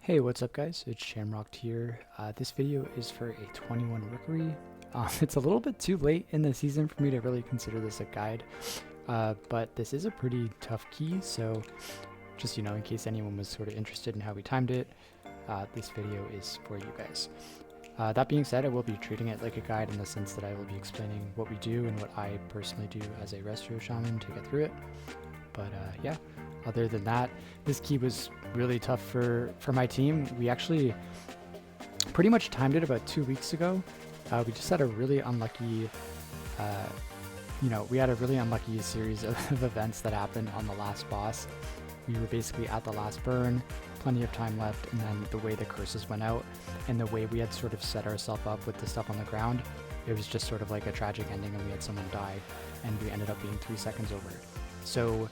Hey, what's up guys? It's Shamrocked here. This video is for a 21 Rookery. It's a little bit too late in the season for me to really consider this a guide, but this is a pretty tough key, so just, in case anyone was sort of interested in how we timed it, this video is for you guys. That being said, I will be treating it like a guide in the sense that I will be explaining what we do and what I personally do as a Resto Shaman to get through it. But yeah, other than that, this key was really tough for my team. We actually pretty much timed it about 2 weeks ago. We just had a really unlucky, we had a really unlucky series of events that happened on the last boss. We were basically at the last burn, plenty of time left, and then the way the curses went out and the way we had sort of set ourselves up with the stuff on the ground, it was just sort of like a tragic ending, and we had someone die, and we ended up being 3 seconds over. So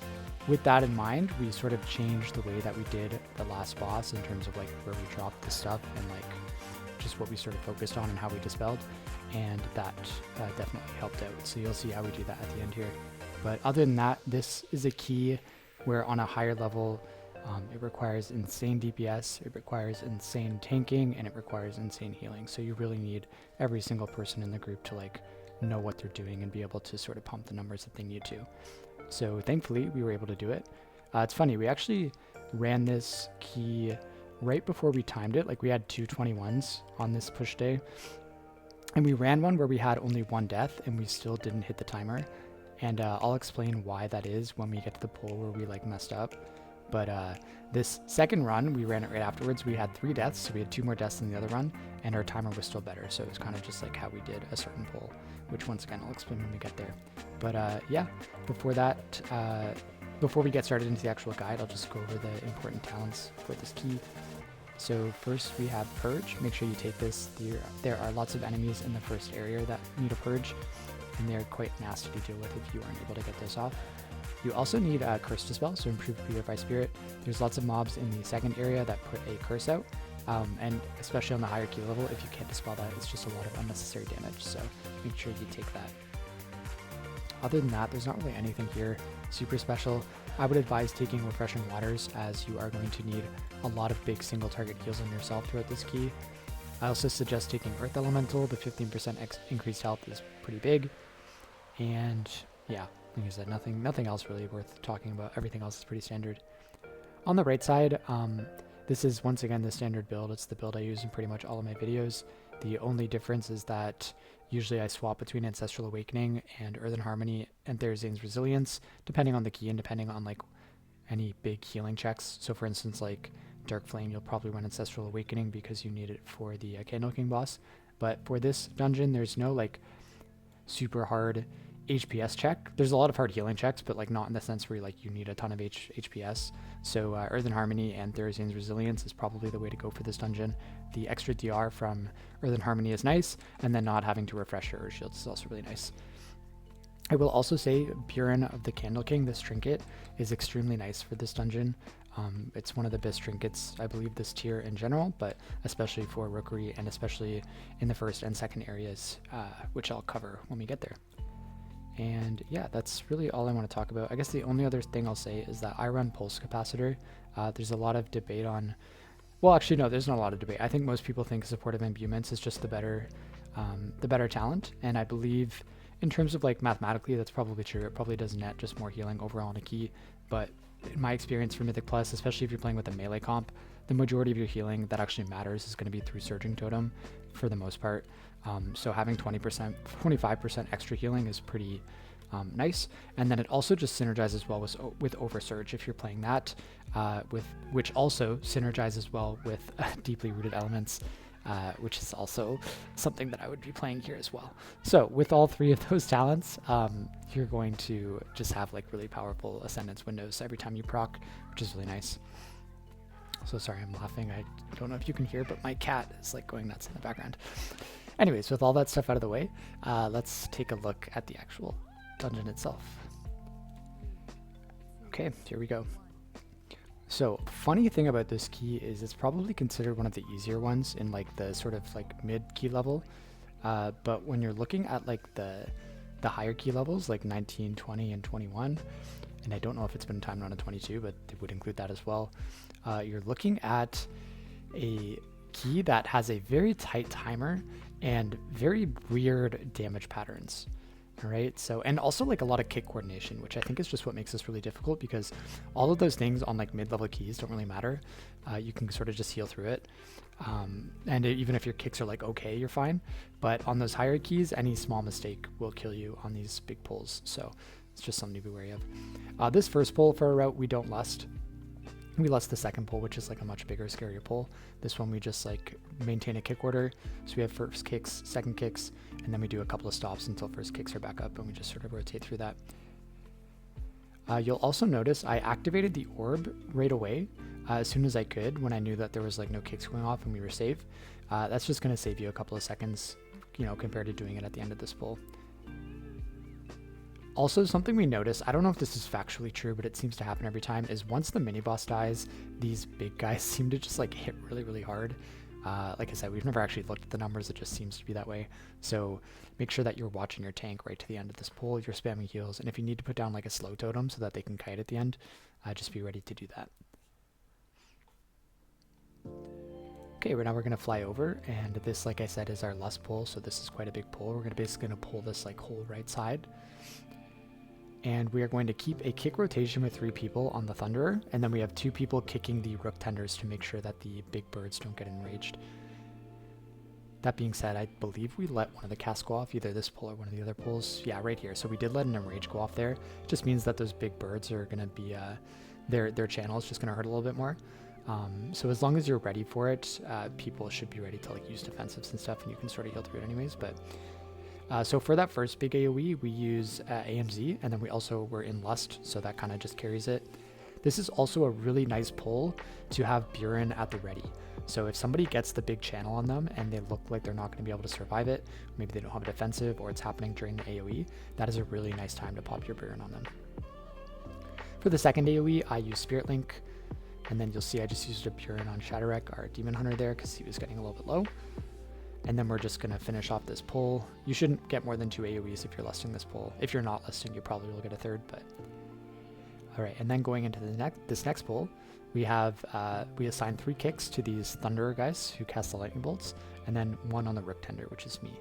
with that in mind, we sort of changed the way that we did the last boss in terms of like where we dropped the stuff and like just what we sort of focused on and how we dispelled, and that definitely helped out. So you'll see how we do that at the end here. But other than that, this is a key where on a higher level, it requires insane DPS, it requires insane tanking, and it requires insane healing. So you really need every single person in the group to like know what they're doing and be able to sort of pump the numbers that they need to. So thankfully we were able to do it. It's funny, we actually ran this key right before we timed it. Like we had 221s on this push day, and we ran one where we had only 1 death and we still didn't hit the timer. And I'll explain why that is when we get to the poll where we like messed up. But this second run, we ran it right afterwards. We had 3 deaths, so we had 2 more deaths than the other run, and our timer was still better. So it was kind of just like how we did a certain poll, which once again I'll explain when we get there. But yeah, before that, before we get started into the actual guide, I'll just go over the important talents for this key. So first we have Purge. Make sure you take this. There are lots of enemies in the first area that need a Purge, and they're quite nasty to deal with if you aren't able to get this off. You also need a Curse Dispel, so improve Purify Spirit. There's lots of mobs in the second area that put a curse out, and especially on the higher key level, if you can't dispel that, it's just a lot of unnecessary damage, so make sure you take that. Other than that, there's not really anything here super special. I would advise taking Refreshing Waters, as you are going to need a lot of big single target heals on yourself throughout this key. I also suggest taking Earth Elemental. The 15% increased health is pretty big. And yeah, like I said, nothing else really worth talking about. Everything else is pretty standard. On the right side, this is once again the standard build. It's the build I use in pretty much all of my videos. The only difference is that usually I swap between Ancestral Awakening and Earthen Harmony and Therazane's Resilience, depending on the key and depending on like any big healing checks. So for instance, like Dark Flame, you'll probably run Ancestral Awakening because you need it for the Candle King boss. But for this dungeon, there's no like super hard HPS check. There's a lot of hard healing checks, but like not in the sense where like you need a ton of HPS. So Earthen Harmony and Therazane's Resilience is probably the way to go for this dungeon. The extra DR from Earthen Harmony is nice, and then not having to refresh your shields is also really nice. I will also say Burin of the Candle King, this trinket, is extremely nice for this dungeon. It's one of the best trinkets, I believe, this tier in general, but especially for Rookery and especially in the first and second areas, which I'll cover when we get there. And yeah, that's really all I want to talk about. I guess the only other thing I'll say is that I run Pulse Capacitor. There's a lot of debate on, well, actually no, there's not a lot of debate. I think most people think Supportive Imbuements is just the better talent, and I believe in terms of like mathematically that's probably true. It probably does net just more healing overall on a key, but in my experience for Mythic Plus, especially if you're playing with a melee comp, the majority of your healing that actually matters is going to be through Surging Totem for the most part. So having 25% extra healing is pretty nice, and then it also just synergizes well with Oversurge if you're playing that, which also synergizes well with Deeply Rooted Elements, which is also something that I would be playing here as well. So with all 3 of those talents, you're going to just have like really powerful Ascendance windows every time you proc, which is really nice. So sorry, I'm laughing. I don't know if you can hear, but my cat is like going nuts in the background. Anyways, with all that stuff out of the way, let's take a look at the actual dungeon itself. Okay, here we go. So, funny thing about this key is it's probably considered one of the easier ones in like the sort of like mid key level. But when you're looking at like the higher key levels, like 19, 20, and 21, and I don't know if it's been timed on a 22, but it would include that as well. You're looking at a key that has a very tight timer and very weird damage patterns. All right, so, and also like a lot of kick coordination, which I think is just what makes this really difficult, because all of those things on like mid-level keys don't really matter. You can sort of just heal through it. And even if your kicks are like okay, you're fine. But on those higher keys, any small mistake will kill you on these big pulls. So it's just something to be wary of. This first pull for our route, we don't lust. We lust the second pull, which is like a much bigger, scarier pull. This one we just like maintain a kick order. So we have first kicks, second kicks, and then we do a couple of stops until first kicks are back up, and we just sort of rotate through that. You'll also notice I activated the orb right away as soon as I could when I knew that there was like no kicks going off and we were safe. That's just going to save you a couple of seconds, you know, compared to doing it at the end of this pull. Also, something we notice, I don't know if this is factually true, but it seems to happen every time, is once the mini boss dies, these big guys seem to just like hit really, really hard. Like I said, we've never actually looked at the numbers, it just seems to be that way. So make sure that you're watching your tank right to the end of this pull, you're spamming heals, and if you need to put down like a slow totem so that they can kite at the end, just be ready to do that. Okay, now we're gonna fly over, and this, like I said, is our lust pull, so this is quite a big pull. We're basically gonna pull this like whole right side. And we are going to keep a kick rotation with 3 people on the Thunderer, and then we have 2 people kicking the Rook Tenders to make sure that the big birds don't get enraged. That being said, I believe we let one of the casts go off, either this pull or one of the other pulls. Yeah, right here. So we did let an enrage go off there. It just means that those big birds are going to be, their channel is just going to hurt a little bit more. So as long as you're ready for it, people should be ready to like use defensives and stuff, and you can sort of heal through it anyways, but... so for that first big AoE, we use AMZ, and then we also were in Lust, so that kind of just carries it. This is also a really nice pull to have Buren at the ready. So if somebody gets the big channel on them and they look like they're not going to be able to survive it, maybe they don't have a defensive or it's happening during the AoE, that is a really nice time to pop your Buren on them. For the second AoE, I use Spirit Link, and then you'll see I just used a Buren on Shatterwreck, our Demon Hunter there, because he was getting a little bit low. And then we're just going to finish off this pull. You shouldn't get more than 2 AoEs if you're lusting this pull. If you're not lusting, you probably will get a third, but... Alright, and then going into this next pull, we have, we assign 3 kicks to these Thunderer guys who cast the lightning bolts, and then 1 on the Rook Tender, which is me.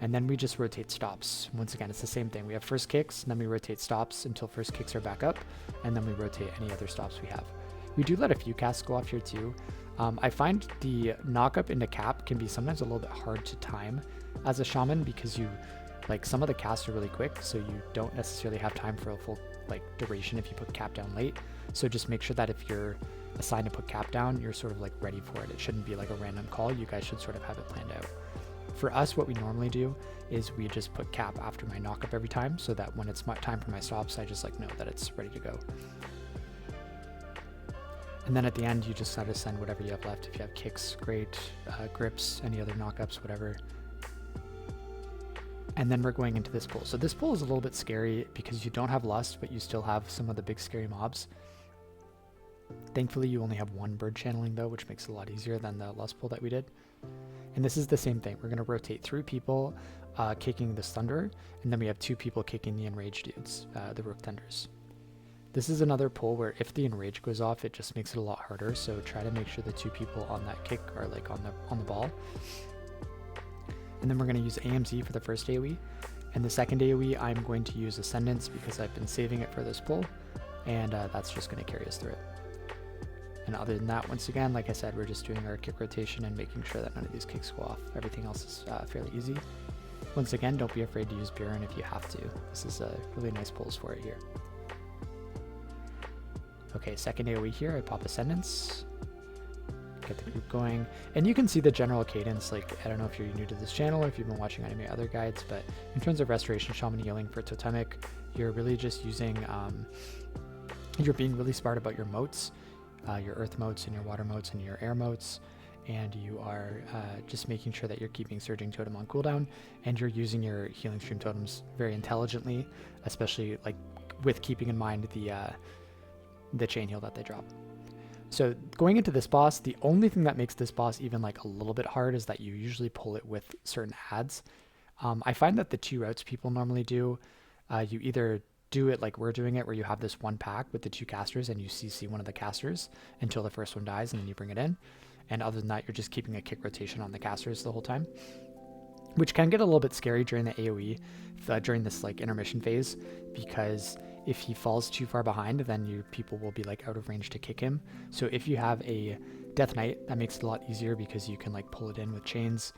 And then we just rotate stops. Once again, it's the same thing. We have first kicks, and then we rotate stops until first kicks are back up, and then we rotate any other stops we have. We do let a few casts go off here too. I find the knock up into cap can be sometimes a little bit hard to time as a shaman, because you, like, some of the casts are really quick, so you don't necessarily have time for a full like duration if you put cap down late. So just make sure that if you're assigned to put cap down, you're sort of like ready for it. It shouldn't be like a random call. You guys should sort of have it planned out. For us, what we normally do is we just put cap after my knock up every time, so that when it's time for my stops, I just like know that it's ready to go. And then at the end, you just gotta send whatever you have left. If you have kicks, great, grips, any other knockups, whatever. And then we're going into this pull. So this pull is a little bit scary because you don't have lust, but you still have some of the big scary mobs. Thankfully, you only have 1 bird channeling though, which makes it a lot easier than the lust pull that we did. And this is the same thing. We're gonna rotate 3 people kicking this Thunderer, and then we have 2 people kicking the enraged dudes, the Rook Tenders. This is another pull where if the enrage goes off, it just makes it a lot harder. So try to make sure the 2 people on that kick are like on the ball. And then we're going to use AMZ for the first AoE. And the second AoE, I'm going to use Ascendance because I've been saving it for this pull. And that's just going to carry us through it. And other than that, once again, like I said, we're just doing our kick rotation and making sure that none of these kicks go off. Everything else is fairly easy. Once again, don't be afraid to use Buren if you have to. This is a really nice pulls for it here. Okay, second AoE here, I pop Ascendance, get the group going, and you can see the general cadence. Like, I don't know if you're new to this channel or if you've been watching any of my other guides, but in terms of Restoration Shaman healing for Totemic, you're really just using, you're being really smart about your motes, your earth motes and your water motes and your air motes, and you are just making sure that you're keeping Surging Totem on cooldown, and you're using your Healing Stream Totems very intelligently, especially like with keeping in mind the chain heal that they drop. So going into this boss, the only thing that makes this boss even like a little bit hard is that you usually pull it with certain adds. I find that the 2 routes people normally do, you either do it like we're doing it, where you have this one pack with the 2 casters and you CC one of the casters until the first one dies and then you bring it in. And other than that, you're just keeping a kick rotation on the casters the whole time, which can get a little bit scary during the AoE, during this like intermission phase, because if he falls too far behind, then people will be like out of range to kick him. So if you have a Death Knight, that makes it a lot easier because you can like pull it in with chains.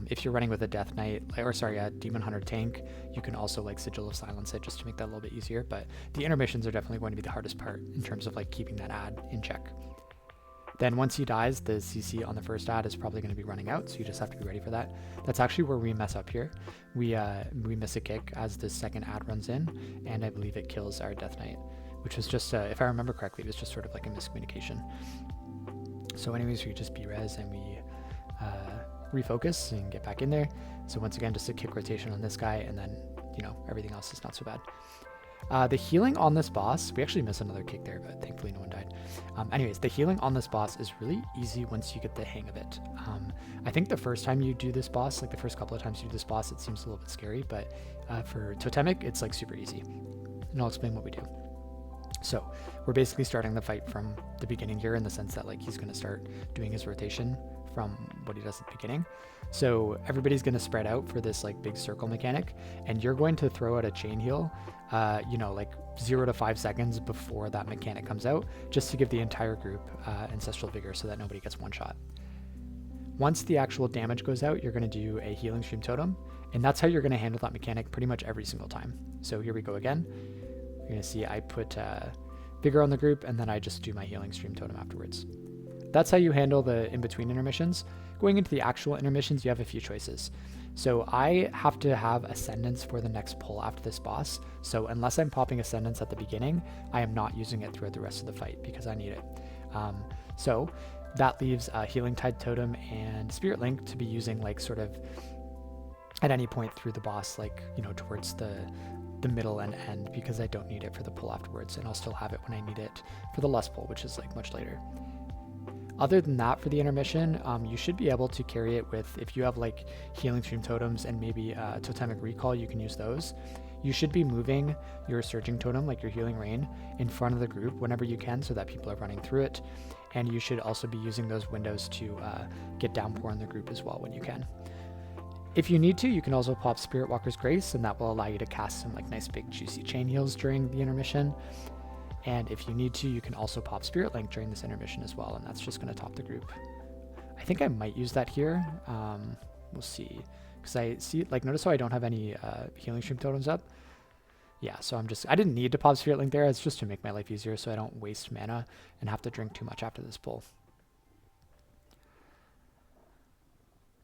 If you're running with a Death Knight, or sorry, a Demon Hunter tank, you can also like Sigil of Silence it just to make that a little bit easier. But the intermissions are definitely going to be the hardest part in terms of like keeping that ad in check. Then once he dies, the CC on the first ad is probably going to be running out, so you just have to be ready for that. That's actually where we mess up here. We miss a kick as the second ad runs in, and I believe it kills our Death Knight, which was just, if I remember correctly, it was just sort of like a miscommunication. So anyways, we just B-res and we refocus and get back in there. So once again, just a kick rotation on this guy, and then, you know, everything else is not so bad. The healing on this boss, we actually missed another kick there, but thankfully no one died. Anyways, the healing on this boss is really easy once you get the hang of it. I think the first time you do this boss, like the first couple of times you do this boss, it seems a little bit scary, but for Totemic, it's like super easy. And I'll explain what we do. So we're basically starting the fight from the beginning here, in the sense that like he's going to start doing his rotation from what he does at the beginning. So everybody's going to spread out for this like big circle mechanic, and you're going to throw out a chain heal, you know, like 0 to 5 seconds before that mechanic comes out, just to give the entire group Ancestral Vigor so that nobody gets one shot. Once the actual damage goes out, you're going to do a Healing Stream Totem, and that's how you're going to handle that mechanic pretty much every single time. So here we go again. You're going to see I put Vigor on the group, and then I just do my Healing Stream Totem afterwards. That's how you handle the in-between intermissions. Going into the actual intermissions, you have a few choices. So I have to have Ascendance for the next pull after this boss. So unless I'm popping Ascendance at the beginning, I am not using it throughout the rest of the fight because I need it. So that leaves Healing Tide Totem and Spirit Link to be using like sort of at any point through the boss, like, you know, towards the middle and end, because I don't need it for the pull afterwards, and I'll still have it when I need it for the lust pull, which is like much later. Other than that, for the intermission, you should be able to carry it with, if you have like Healing Stream Totems and maybe Totemic Recall, you can use those. You should be moving your Surging Totem, like your Healing Rain, in front of the group whenever you can so that people are running through it. And you should also be using those windows to get Downpour in the group as well when you can. If you need to, you can also pop Spirit Walker's Grace, and that will allow you to cast some like nice big juicy chain heals during the intermission. And if you need to, you can also pop Spirit Link during this intermission as well, and that's just going to top the group. I think I might use that here. We'll see. Because I see, like, notice how I don't have any Healing Stream Totems up? Yeah, so I didn't need to pop Spirit Link there. It's just to make my life easier so I don't waste mana and have to drink too much after this pull.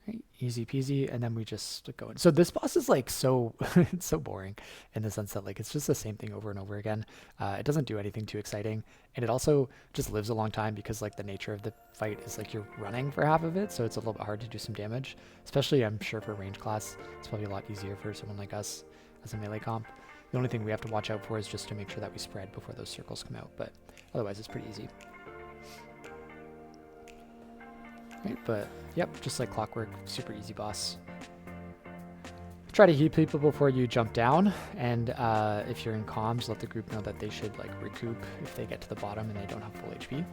Right, easy peasy, and then we just go in. So this boss is like so it's so boring in the sense that like it's just the same thing over and over again. It doesn't do anything too exciting, and it also just lives a long time because like the nature of the fight is like you're running for half of it, so it's a little bit hard to do some damage. Especially, I'm sure for range class, it's probably a lot easier for someone like us as a melee comp. The only thing we have to watch out for is just to make sure that we spread before those circles come out, but otherwise it's pretty easy. Right, but yep, just like clockwork, super easy boss. Try to heal people before you jump down, and if you're in comms, let the group know that they should like recoup if they get to the bottom and they don't have full HP.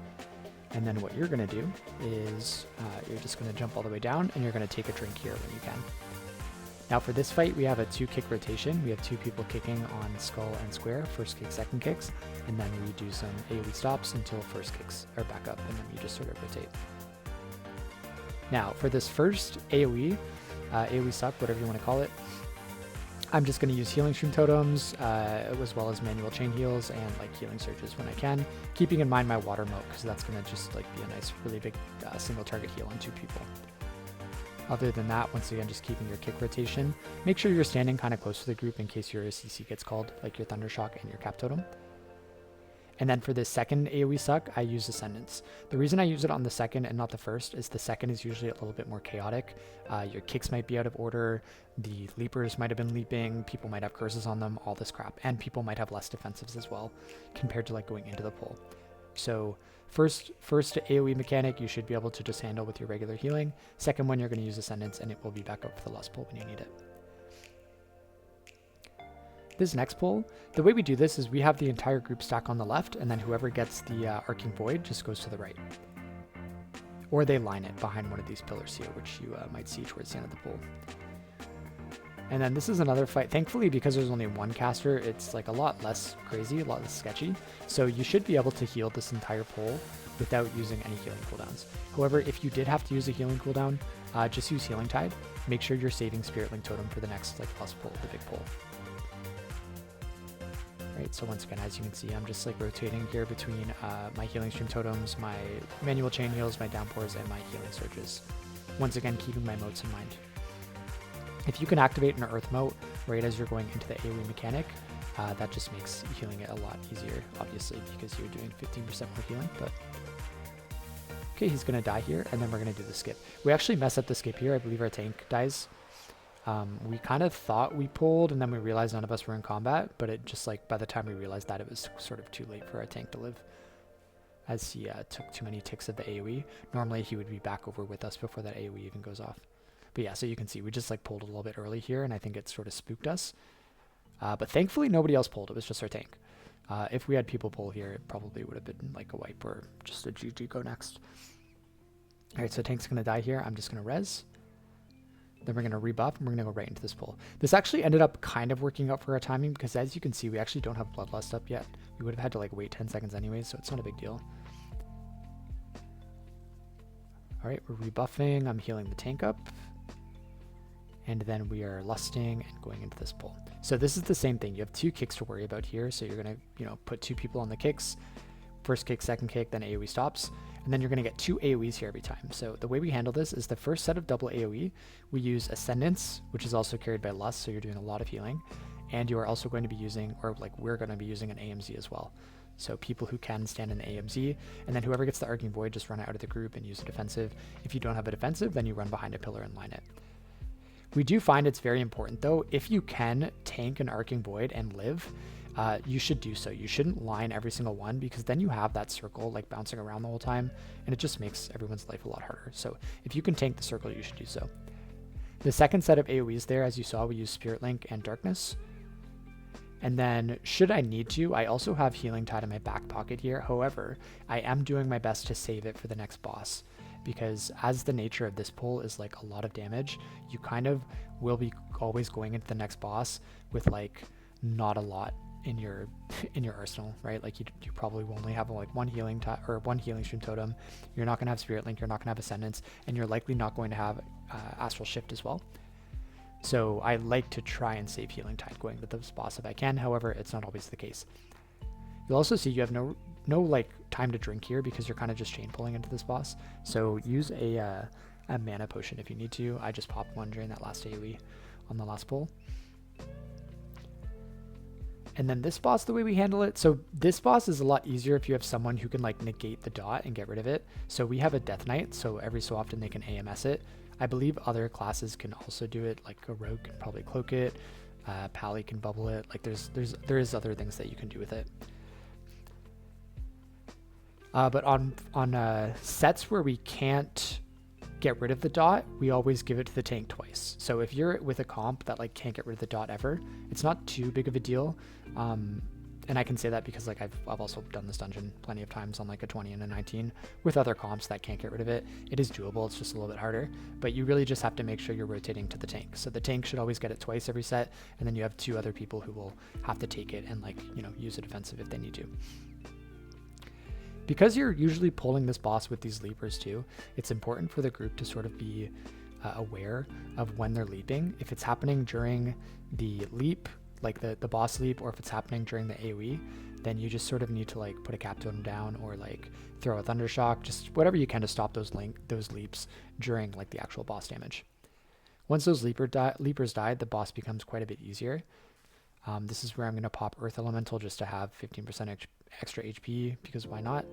And then what you're going to do is you're just going to jump all the way down, and you're going to take a drink here when you can. Now for this fight, we have a 2-kick rotation. We have 2 people kicking on skull and square, first kick, second kicks, and then we do some AoE stops until first kicks are back up, and then you just sort of rotate. Now, for this first AoE, AoE suck, whatever you want to call it, I'm just going to use Healing Stream Totems, as well as manual chain heals and like healing surges when I can, keeping in mind my water moat, because that's going to just like be a nice, really big single target heal on 2 people. Other than that, once again, just keeping your kick rotation. Make sure you're standing kind of close to the group in case your CC gets called, like your Thundershock and your Cap Totem. And then for this second AoE suck, I use Ascendance. The reason I use it on the second and not the first is the second is usually a little bit more chaotic. Your kicks might be out of order, the leapers might have been leaping, people might have curses on them, all this crap, and people might have less defensives as well compared to like going into the pull. So first AoE mechanic you should be able to just handle with your regular healing. Second one, you're going to use Ascendance, and it will be back up for the last pull when you need it. This next pull, the way we do this is we have the entire group stack on the left, and then whoever gets the Arcing Void just goes to the right. Or they line it behind one of these pillars here, which you might see towards the end of the pull. And then this is another fight. Thankfully, because there's only one caster, it's like a lot less crazy, a lot less sketchy. So you should be able to heal this entire pull without using any healing cooldowns. However, if you did have to use a healing cooldown, just use Healing Tide. Make sure you're saving Spirit Link Totem for the next like plus pull, the big pull. Right, so once again, as you can see, I'm just like rotating here between my Healing Stream Totems, my manual chain heals, my downpours, and my healing surges. Once again, keeping my moats in mind. If you can activate an Earth Moat right as you're going into the AoE mechanic, that just makes healing it a lot easier, obviously, because you're doing 15% more healing. But okay, he's going to die here, and then we're going to do the skip. We actually mess up the skip here. I believe our tank dies. We kind of thought we pulled, and then we realized none of us were in combat, but it just like by the time we realized that, it was sort of too late for our tank to live, as he took too many ticks of the AoE. Normally, he would be back over with us before that AoE even goes off. But yeah, so you can see we just like pulled a little bit early here, and I think it sort of spooked us. But thankfully, nobody else pulled. It was just our tank. If we had people pull here, it probably would have been like a wipe or just a GG go next. All right, so tank's going to die here. I'm just going to res. Then we're going to rebuff, and we're going to go right into this pull. This actually ended up kind of working out for our timing, because as you can see, we actually don't have Bloodlust up yet. We would have had to like wait 10 seconds anyways, so it's not a big deal. All right, we're rebuffing. I'm healing the tank up. And then we are lusting and going into this pull. So this is the same thing. You have two kicks to worry about here. So you're going to, put two people on the kicks. First kick, second kick, then AoE stops. And then you're going to get two AoEs here every time. So the way we handle this is the first set of double AoE, we use Ascendance, which is also carried by Lust, so you're doing a lot of healing. And you are also going to be using, or like we're going to be using an AMZ as well. So people who can stand in AMZ, and then whoever gets the Arcing Void, just run it out of the group and use a defensive. If you don't have a defensive, then you run behind a pillar and line it. We do find it's very important though, if you can tank an Arcing Void and live, you should do so. You shouldn't line every single one, because then you have that circle like bouncing around the whole time, and it just makes everyone's life a lot harder. So if you can tank the circle, you should do so. The second set of AoEs there, as you saw, we use Spirit Link and Darkness. And then should I need to, I also have Healing Tide in my back pocket here. However, I am doing my best to save it for the next boss, because as the nature of this pull is like a lot of damage, you kind of will be always going into the next boss with like not a lot in your arsenal, right? Like you probably will only have like one healing stream totem. You're not going to have Spirit Link, you're not going to have Ascendance, and you're likely not going to have Astral Shift as well. So I like to try and save Healing Tide going with this boss if I can. However, it's not always the case. You'll also see you have no like time to drink here, because you're kind of just chain pulling into this boss. So use a mana potion if you need to. I just popped one during that last AoE on the last pull. And then this boss, the way we handle it, so this boss is a lot easier if you have someone who can like negate the dot and get rid of it. So we have a Death Knight, so every so often they can AMS it. I believe other classes can also do it, like a rogue can probably cloak it, Pally can bubble it. Like there is other things that you can do with it. But on sets where we can't get rid of the dot, we always give it to the tank twice. So if you're with a comp that like can't get rid of the dot ever, it's not too big of a deal. And I can say that because like I've also done this dungeon plenty of times on like a 20 and a 19 with other comps that can't get rid of it. It is doable, it's just a little bit harder, but you really just have to make sure you're rotating to the tank. So the tank should always get it twice every set, and then you have two other people who will have to take it and like, use a defensive if they need to. Because you're usually pulling this boss with these leapers too, it's important for the group to sort of be aware of when they're leaping. If it's happening during the leap, like the boss leap, or if it's happening during the AoE, then you just sort of need to like put a cap totem down or like throw a thundershock, just whatever you can to stop those leaps during like the actual boss damage. Once those leapers die, the boss becomes quite a bit easier. This is where I'm going to pop Earth Elemental just to have 15% extra HP, because why not?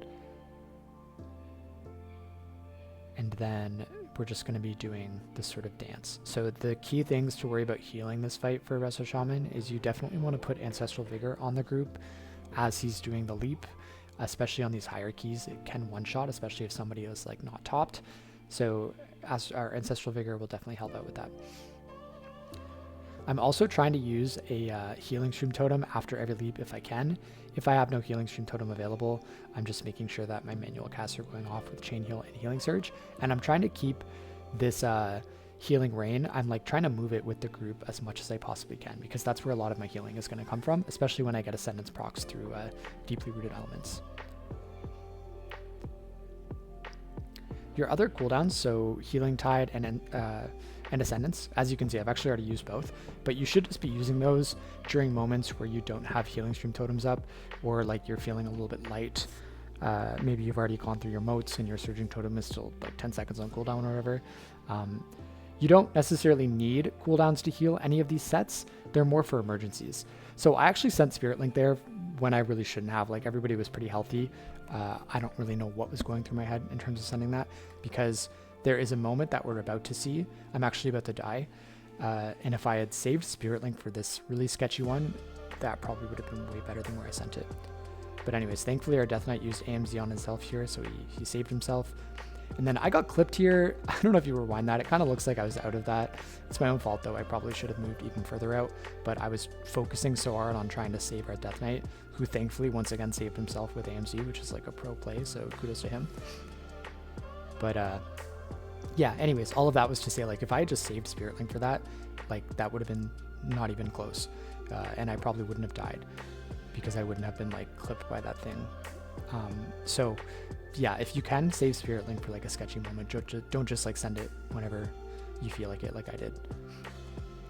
And then we're just going to be doing this sort of dance. So the key things to worry about healing this fight for Resto Shaman is you definitely want to put Ancestral Vigor on the group as he's doing the leap, especially on these hierarchies. It can one-shot, especially if somebody is like not topped. So as our Ancestral Vigor will definitely help out with that. I'm also trying to use a healing stream totem after every leap if I can. If I have no healing stream totem available, I'm just making sure that my manual casts are going off with chain heal and healing surge. And I'm trying to keep this healing rain. I'm like trying to move it with the group as much as I possibly can, because that's where a lot of my healing is going to come from, especially when I get Ascendance procs through deeply rooted elements. Your other cooldowns, so Healing Tide and Ascendance, as you can see, I've actually already used both, but you should just be using those during moments where you don't have healing stream totems up, or like you're feeling a little bit light. Maybe you've already gone through your moats and your surging totem is still like 10 seconds on cooldown or whatever. You don't necessarily need cooldowns to heal any of these sets. They're more for emergencies. So I actually sent Spirit Link there when I really shouldn't have. Like, everybody was pretty healthy. I don't really know what was going through my head in terms of sending that, because there is a moment that we're about to see. I'm actually about to die. And if I had saved Spirit Link for this really sketchy one, that probably would have been way better than where I sent it. But anyways, thankfully our Death Knight used AMZ on himself here, so he saved himself. And then I got clipped here. I don't know if you rewind that. It kind of looks like I was out of that. It's my own fault, though. I probably should have moved even further out, but I was focusing so hard on trying to save our Death Knight, who thankfully once again saved himself with AMZ, which is like a pro play, so kudos to him. But yeah, anyways, all of that was to say, like, if I had just saved Spirit Link for that, like, that would have been not even close. And I probably wouldn't have died, because I wouldn't have been like clipped by that thing. So yeah, if you can, save Spirit Link for like a sketchy moment. Don't just like send it whenever you feel like it, like I did.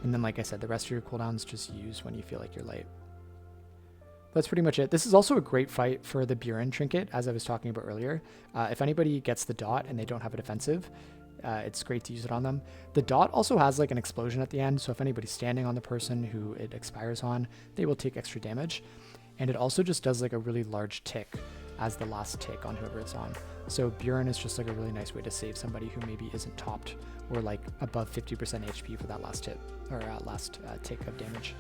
And then, like I said, the rest of your cooldowns just use when you feel like you're light. That's pretty much it. This is also a great fight for the Buren trinket, as I was talking about earlier. If anybody gets the dot and they don't have a defensive, it's great to use it on them. The dot also has like an explosion at the end, so if anybody's standing on the person who it expires on, they will take extra damage. And it also just does like a really large tick as the last tick on whoever it's on. So Buren is just like a really nice way to save somebody who maybe isn't topped or like above 50% HP for that last tip, or last tick of damage.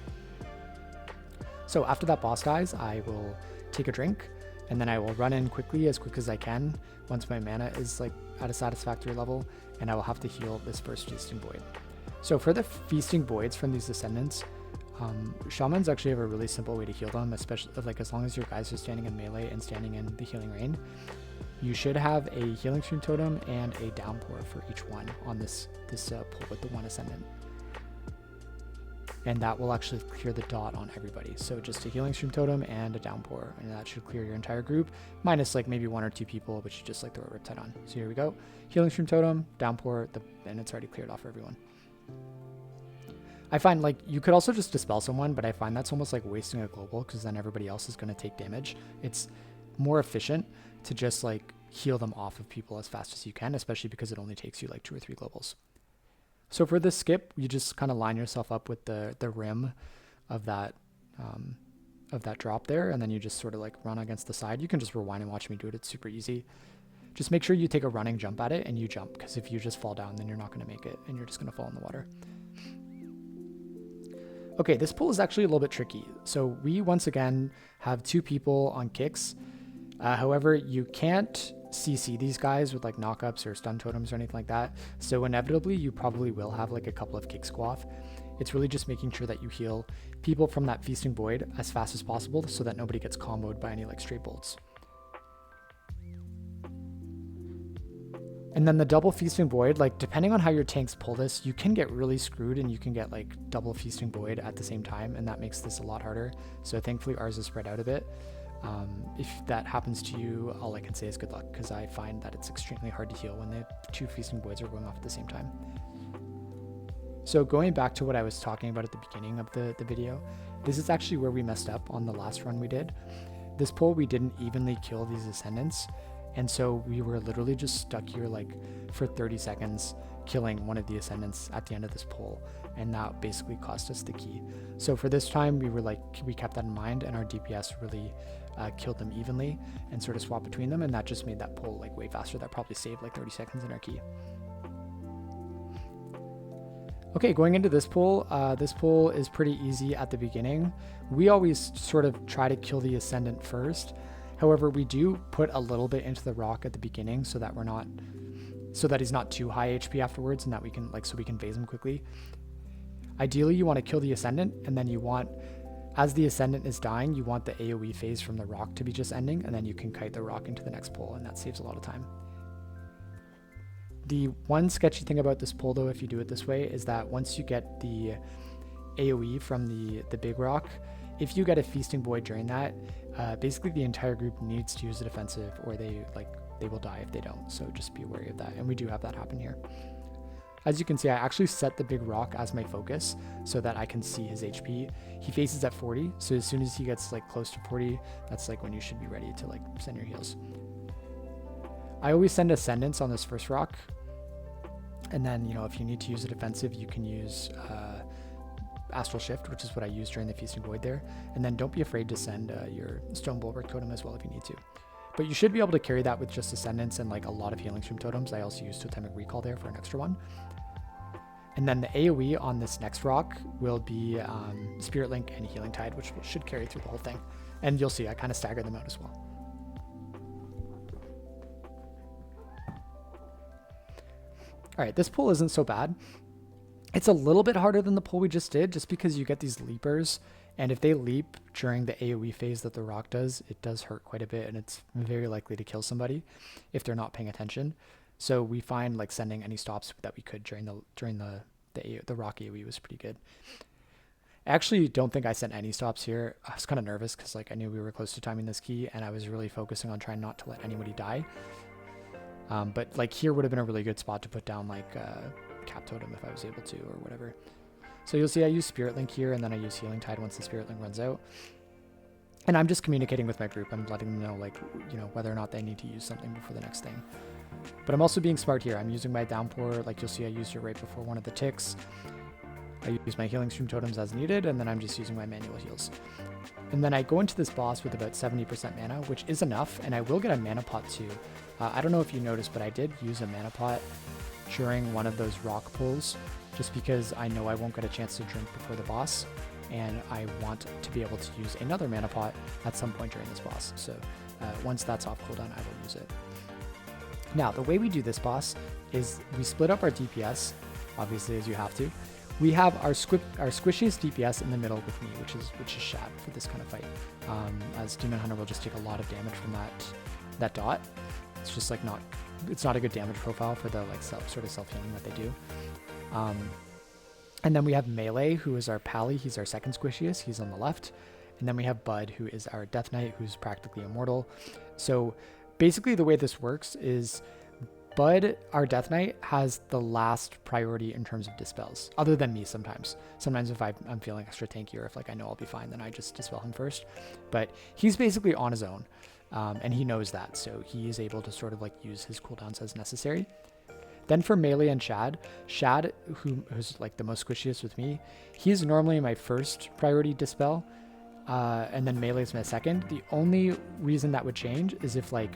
So after that boss dies, I will take a drink, and then I will run in quickly, as quick as I can, once my mana is like at a satisfactory level, and I will have to heal this first Feasting Void. So for the Feasting Voids from these Descendants, Shamans actually have a really simple way to heal them, especially like as long as your guys are standing in melee and standing in the Healing Rain. You should have a Healing Stream Totem and a Downpour for each one on this pull with the one Ascendant. And that will actually clear the dot on everybody. So just a Healing Stream Totem and a Downpour, and that should clear your entire group, minus like maybe one or two people, but you just like throw a Riptide on. So here we go. Healing Stream Totem, Downpour, and it's already cleared off for everyone. I find like you could also just dispel someone, but I find that's almost like wasting a global, because then everybody else is going to take damage. It's more efficient to just like heal them off of people as fast as you can, especially because it only takes you like 2 or 3 globals. So for this skip, you just kind of line yourself up with the rim of that drop there, and then you just sort of like run against the side. You can just rewind and watch me do it. It's super easy. Just make sure you take a running jump at it and you jump, because if you just fall down, then you're not going to make it and you're just going to fall in the water. Okay, this pull is actually a little bit tricky. So we once again have 2 people on kicks. However, you can't CC these guys with like knockups or stun totems or anything like that. So inevitably, you probably will have like a couple of kicks go off. It's really just making sure that you heal people from that Feasting Void as fast as possible, so that nobody gets comboed by any like stray bolts. And then the double Feasting Void, like depending on how your tanks pull this, you can get really screwed and you can get like double Feasting Void at the same time, and that makes this a lot harder. So thankfully ours is spread out a bit. If that happens to you, all I can say is good luck, because I find that it's extremely hard to heal when the 2 Feasting Voids are going off at the same time. So going back to what I was talking about at the beginning of the video, this is actually where we messed up on the last run we did. This pull, we didn't evenly kill these Ascendants, and so we were literally just stuck here like for 30 seconds killing one of the Ascendants at the end of this pull, and that basically cost us the key. So for this time, we kept that in mind, and our DPS really killed them evenly and sort of swapped between them, and that just made that pull like way faster. That probably saved like 30 seconds in our key. Okay, going into this pull is pretty easy at the beginning. We always sort of try to kill the Ascendant first. However, we do put a little bit into the rock at the beginning so that he's not too high HP afterwards, and that we can so we can phase him quickly. Ideally, you want to kill the Ascendant, and then you want, as the Ascendant is dying, you want the AoE phase from the rock to be just ending, and then you can kite the rock into the next pull, and that saves a lot of time. The one sketchy thing about this pull, though, if you do it this way, is that once you get the AoE from the big rock, if you get a Feasting Void during that, basically the entire group needs to use a defensive, or they will die if they don't. So just be wary of that, and we do have that happen here. As you can see, I actually set the big rock as my focus so that I can see his HP. He faces at 40, so as soon as he gets like close to 40, that's like when you should be ready to like send your heals. I always send Ascendants on this first rock, and then, you know, if you need to use a defensive, you can use Astral Shift, which is what I used during the Feasting Void there. And then don't be afraid to send your Stone Bulwark Totem as well if you need to. But you should be able to carry that with just Ascendants and like a lot of Healing Stream Totems. I also used Totemic Recall there for an extra one. And then the AoE on this next rock will be Spirit Link and Healing Tide, which should carry through the whole thing. And you'll see I kind of stagger them out as well. All right, this pull isn't so bad. It's a little bit harder than the pull we just did, just because you get these leapers, and if they leap during the AoE phase that the rock does, it does hurt quite a bit, and it's very likely to kill somebody if they're not paying attention. So we find like sending any stops that we could during the rock AoE was pretty good. I actually don't think I sent any stops here. I was kind of nervous because like I knew we were close to timing this key, and I was really focusing on trying not to let anybody die. But like here would have been a really good spot to put down like Cap Totem if I was able to, or whatever. So you'll see I use Spirit Link here, and then I use Healing Tide once the Spirit Link runs out. And I'm just communicating with my group. I'm letting them know, like, you know, whether or not they need to use something before the next thing. But I'm also being smart here. I'm using my Downpour, like you'll see I used it right before one of the ticks. I use my Healing Stream Totems as needed, and then I'm just using my manual heals. And then I go into this boss with about 70% mana, which is enough, and I will get a mana pot too. I don't know if you noticed, but I did use a mana pot during one of those rock pulls, just because I know I won't get a chance to drink before the boss, and I want to be able to use another mana pot at some point during this boss. So once that's off cooldown, I will use it. Now, the way we do this boss is we split up our DPS, obviously, as you have to. We have our squishiest DPS in the middle with me, which is Shad for this kind of fight. As Demon Hunter will just take a lot of damage from that dot. It's just like it's not a good damage profile for the like self-healing that they do. And then we have Melee, who is our Pally. He's our second squishiest. He's on the left. And then we have Bud, who is our Death Knight, who's practically immortal. So basically the way this works is Bud, our Death Knight, has the last priority in terms of dispels, other than me sometimes. Sometimes if I'm feeling extra tanky, or if like I know I'll be fine, then I just dispel him first. But he's basically on his own, and he knows that, so he is able to sort of like use his cooldowns as necessary. Then for Melee and Shad, who's like the most squishiest with me, he's normally my first priority dispel, and then Melee is my second. The only reason that would change is if like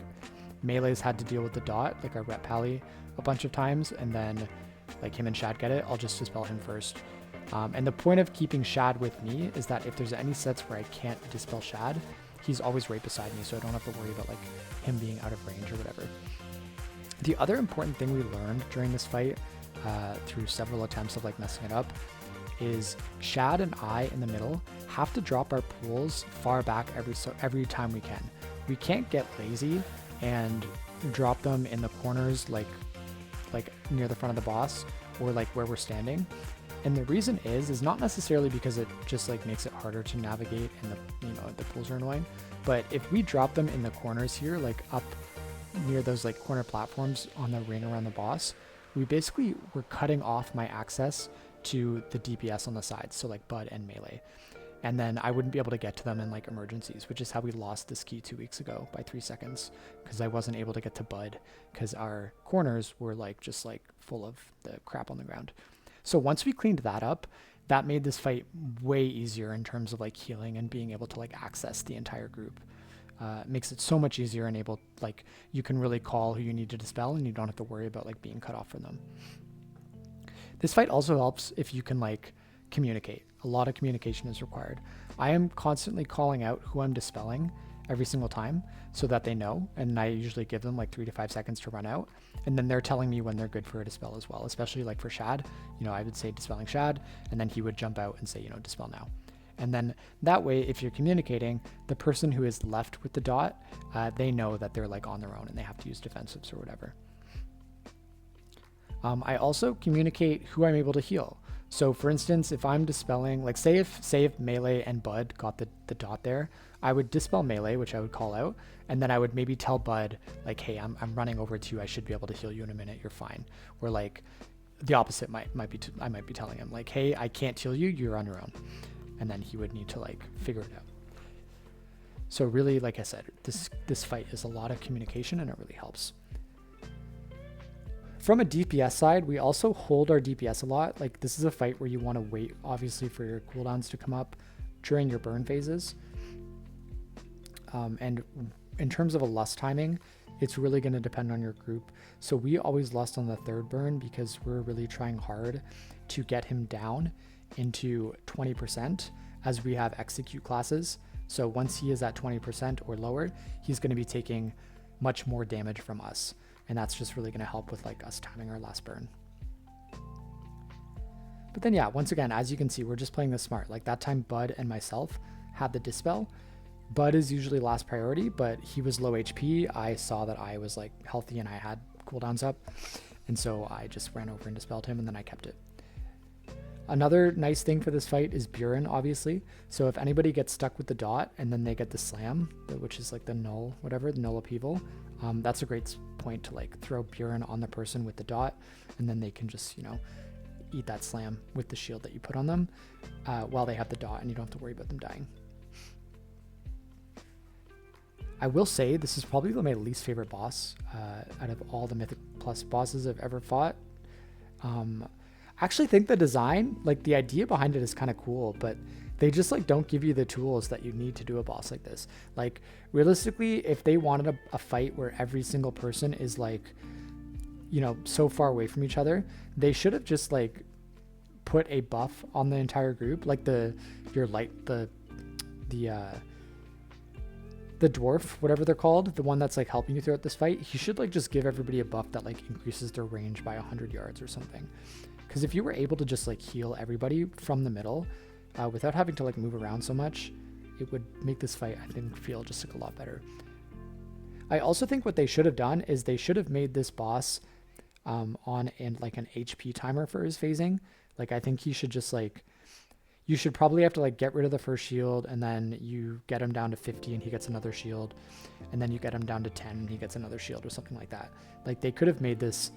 Melee's had to deal with the dot, like our Rep Pally, a bunch of times, and then like him and Shad get it, I'll just dispel him first. And the point of keeping Shad with me is that if there's any sets where I can't dispel Shad, he's always right beside me, so I don't have to worry about like him being out of range or whatever. The other important thing we learned during this fight, through several attempts of like messing it up, is Shad and I in the middle have to drop our pools far back every time we can. We can't get lazy and drop them in the corners like near the front of the boss, or like where we're standing. And the reason is not necessarily because it just like makes it harder to navigate and the pools are annoying, but if we drop them in the corners here, like up near those like corner platforms on the ring around the boss, we're cutting off my access to the DPS on the sides, so like Bud and Melee. And then I wouldn't be able to get to them in like emergencies, which is how we lost this key 2 weeks ago by 3 seconds, because I wasn't able to get to Bud because our corners were like just like full of the crap on the ground. So once we cleaned that up, that made this fight way easier in terms of like healing and being able to like access the entire group. It makes it so much easier, and like you can really call who you need to dispel, and you don't have to worry about like being cut off from them. This fight also helps if you can like communicate. A lot of communication is required. I am constantly calling out who I'm dispelling, every single time so that they know. And I usually give them like 3 to 5 seconds to run out. And then they're telling me when they're good for a dispel as well, especially like for Shad. You know, I would say dispelling Shad, and then he would jump out and say, you know, dispel now. And then that way, if you're communicating, the person who is left with the dot, they know that they're like on their own and they have to use defensives or whatever. I also communicate who I'm able to heal. So for instance, if I'm dispelling, like say if Melee and Bud got the dot there, I would dispel Melee, which I would call out, and then I would maybe tell Bud like, hey, I'm running over to you. I should be able to heal you in a minute. You're fine. Or like the opposite I might be telling him like, hey, I can't heal you. You're on your own. And then he would need to like figure it out. So really, like I said, this fight is a lot of communication and it really helps. From a DPS side, we also hold our DPS a lot. Like this is a fight where you want to wait, obviously, for your cooldowns to come up during your burn phases. And in terms of a lust timing, it's really going to depend on your group. So we always lust on the third burn because we're really trying hard to get him down into 20% as we have execute classes. So once he is at 20% or lower, he's going to be taking much more damage from us. And that's just really going to help with like us timing our last burn. But then yeah, once again, as you can see, we're just playing this smart. Like that time Bud and myself had the dispel. Bud is usually last priority, but he was low HP. I saw that I was like healthy and I had cooldowns up. And so I just ran over and dispelled him and then I kept it. Another nice thing for this fight is Buren, obviously. So if anybody gets stuck with the dot and then they get the slam, which is like the null, whatever, the null upheaval, that's a great point to like throw Buren on the person with the dot, and then they can just, you know, eat that slam with the shield that you put on them while they have the dot, and you don't have to worry about them dying. I will say this is probably my least favorite boss out of all the Mythic Plus bosses I've ever fought. I actually think the design, like the idea behind it is kind of cool, but they just like don't give you the tools that you need to do a boss like this. Like realistically, if they wanted a fight where every single person is like, you know, so far away from each other, they should have just like put a buff on the entire group, like the dwarf, whatever they're called, the one that's like helping you throughout this fight. He should like just give everybody a buff that like increases their range by 100 yards or something. Because if you were able to just like heal everybody from the middle without having to like move around so much, it would make this fight, I think, feel just like a lot better. I also think what they should have done is they should have made this boss on like an HP timer for his phasing. Like I think he should just like, you should probably have to like get rid of the first shield, and then you get him down to 50 and he gets another shield, and then you get him down to 10 and he gets another shield or something like that. Like they could have made this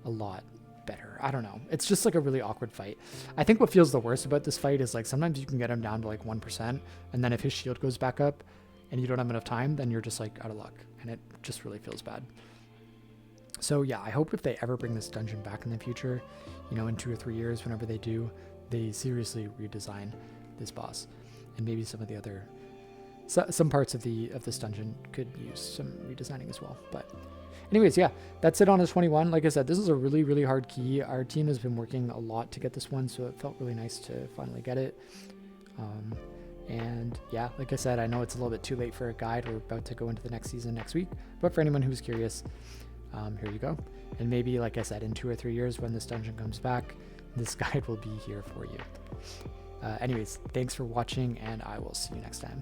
a lot better. I don't know. It's just like a really awkward fight. I think what feels the worst about this fight is like sometimes you can get him down to like 1%, and then if his shield goes back up and you don't have enough time, then you're just like out of luck, and it just really feels bad. So yeah, I hope if they ever bring this dungeon back in the future, you know, in 2 or 3 years, whenever they do, they seriously redesign this boss, and maybe some of the other some parts of this dungeon could use some redesigning as well. But anyways, yeah, that's it on this 21. Like I said, this is a really, really hard key. Our team has been working a lot to get this one, so it felt really nice to finally get it. And yeah, like I said, I know it's a little bit too late for a guide. We're about to go into the next season next week, but for anyone who's curious, here you go. And maybe, like I said, in 2 or 3 years when this dungeon comes back, this guide will be here for you. Anyways, thanks for watching, and I will see you next time.